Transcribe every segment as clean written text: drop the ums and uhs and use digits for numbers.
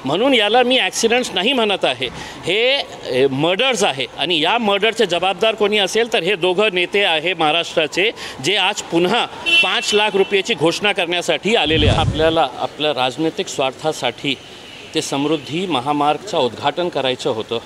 म्हणून याला मी ॲक्सिडेंट्स नाही म्हणत आहे, हे मर्डर्स आहे आणि या मर्डरचे जबाबदार कोणी असेल तर हे दोघं नेते आहे महाराष्ट्राचे, जे आज पुन्हा 5 लाख रुपयाची घोषणा करण्यासाठी आलेले आहे। आपल्याला आपल्या राजनैतिक स्वार्थासाठी ते समृद्धी महामार्गचं उद्घाटन करायचं होतं,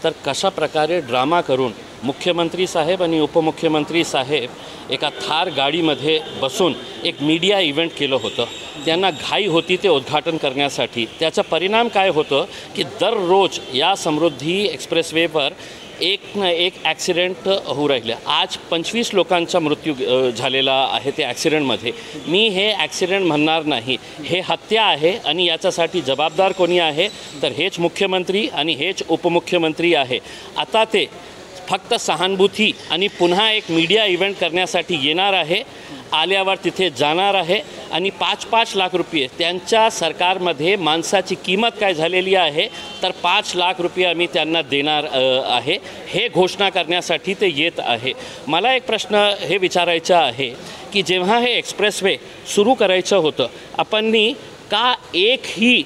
तर कशा प्रकारे ड्रामा करून मुख्यमंत्री साहेब आणि उपमुख्यमंत्री साहेब एका थार गाडीमध्ये बसून एक मीडिया इव्हेंट केलं होतं। त्यांना घाई होती ते उद्घाटन करण्यासाठी। त्याचा परिणाम काय होतं की दररोज या समृद्धी एक्सप्रेसवेवर एक ना एक ॲक्सिडेंट होऊ राहिले। आज 25 लोकांचा मृत्यू झालेला आहे ते ॲक्सिडेंटमध्ये। मी हे ॲक्सिडेंट म्हणणार नाही, हे हत्या आहे आणि याच्यासाठी जबाबदार कोणी आहे तर हेच मुख्यमंत्री आणि हेच उपमुख्यमंत्री आहे। आता ते फक्त सहानुभूती आणि पुन्हा एक मीडिया इव्हेंट करण्यासाठी येणार आहे, आल्यावर तिथे जाणार आहे आणि 5-5 लाख रुपये त्यांच्या सरकारमध्ये माणसाची किंमत काय झालेली आहे तर 5 लाख रुपये आम्ही त्यांना देणार आहे, हे घोषणा करण्यासाठी ते येत आहे। मला एक प्रश्न हे विचारायचा आहे की जेव्हा हे एक्सप्रेसवे सुरू करायचं होतं, आपणनी का एकही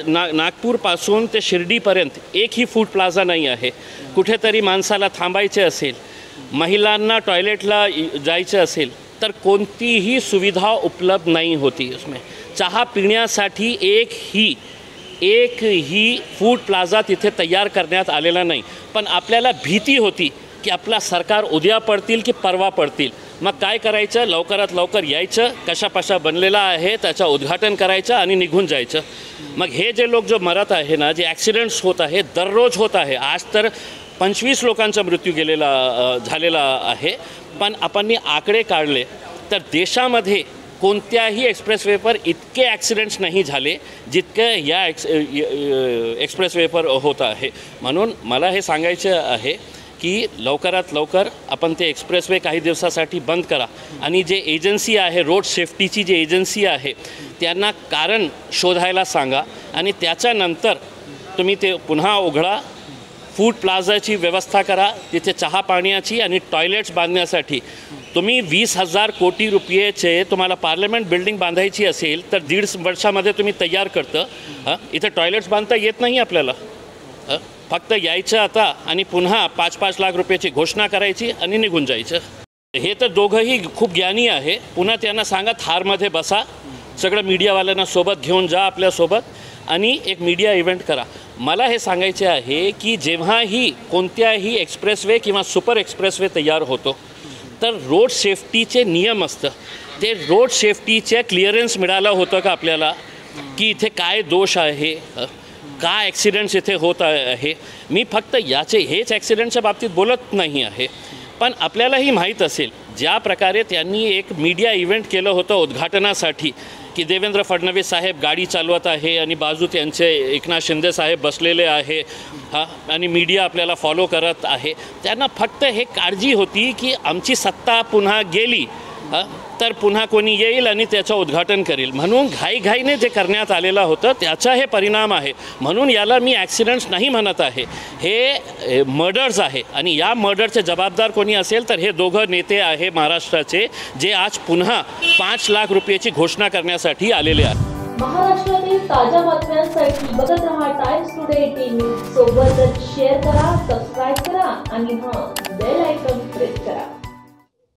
नागपूरपासून ते शिर्डीपर्यंत एकही फूड प्लाझा नाही आहे? कुठेतरी माणसाला थांबायचे असेल, महिलांना टॉयलेटला जायचं असेल तर कोणतीही सुविधा उपलब्ध नाही होती। उसमें चहा पिण्यासाठी एकही फूड प्लाझा तिथे तयार करण्यात आलेला नाही। पण आपल्याला भीती होती की आपला सरकार उद्या पडतील की परवा पडतील, मग काय करायचं, लवकरात लवकर यायचं, कशापशा बनलेला आहे त्याचं उद्घाटन करायचं आणि निघून जायचं। मग हे जे लोक जो मरत आहे ना, जे ॲक्सिडेंट्स होत आहे दररोज होत आहे, आज तर 25 लोकांचा मृत्यू झालेला आहे। पण आपण आकडे काढले तर देशामध्ये कोणत्याही एक्सप्रेसवेवर इतके ॲक्सिडेंट्स नाही झाले जितके या एक्सप्रेसवेवर होत आहे। म्हणून मला हे सांगायचं आहे की लवकरात लवकर आपण ते एक्सप्रेसवे काही दिवसासाठी बंद करा आणि जे एजन्सी आहे, रोड सेफ्टीची जी एजन्सी आहे, त्यांना कारण शोधायला सांगा आणि त्याच्यानंतर तुम्ही ते पुन्हा उघडा। फूड प्लाझाची व्यवस्था करा, तिथे चहा पाण्याची आणि टॉयलेट्स बांधण्यासाठी तुम्ही 20,000 कोटी रुपयेचे तुम्हाला पार्लमेंट बिल्डिंग बांधायची असेल तर 1.5 वर्षामध्ये तुम्ही तयार करतं। इथे टॉयलेट्स बांधता येत नाही आपल्याला, फक्त यायचं आता आणि पुन्हा 5-5 लाख रुपयाची घोषणा करायची आणि निघून जायचं। हे तर दोघंही खूप ज्ञानी आहे। पुन्हा त्यांना सांगा थारमध्ये बसा, सगळं मीडियावाल्यांना सोबत घेऊन जा आपल्यासोबत आणि एक मीडिया इव्हेंट करा। मला हे सांगायचे आहे की जेव्हाही कोणत्याही एक्सप्रेसवे किंवा सुपर एक्सप्रेसवे तयार होतो तर रोड सेफ्टीचे नियम असतं, ते रोड सेफ्टीचे क्लिअरन्स मिळालं होतं का आपल्याला की इथे काय दोष आहे, का ॲक्सिडेंट्स इथे होत आहे? मी फक्त हेच ॲक्सिडेंटच्या बाबतीत बोलत नाही आहे, पण आपल्यालाही माहीत असेल ज्या प्रकारे त्यांनी एक मीडिया इव्हेंट केलं होतं उद्घाटनासाठी की देवेंद्र फडणवीस साहेब गाडी चालवत आहे आणि बाजू त्यांचे एकनाथ शिंदे साहेब बसलेले आहे आणि मीडिया आपल्याला फॉलो करत आहे। त्यांना फक्त हे काळजी होती की आमची सत्ता पुन्हा गेली तर पुन्हा कोणी येईल आणि त्याचं उद्घाटन करेल, म्हणून घाईघाईने जे करण्यात आलेलं होतं त्याचा हे परिणाम आहे। म्हणून याला मी ॲक्सिडेंट्स नाही म्हणत आहे, हे मर्डर्स आहे आणि या मर्डरचे जबाबदार कोणी असेल तर हे दोघं नेते आहे महाराष्ट्राचे, जे आज पुन्हा 5 लाख रुपयाची घोषणा करण्यासाठी आलेले आहेत। महाराष्ट्रातील ताज्या बातम्यांसाठी बघत रहा टाइम्स टुडे 18 न्यूज। सोबतच शेअर करा, सबस्क्राइब करा आणि बेल आयकॉन प्रेस करा।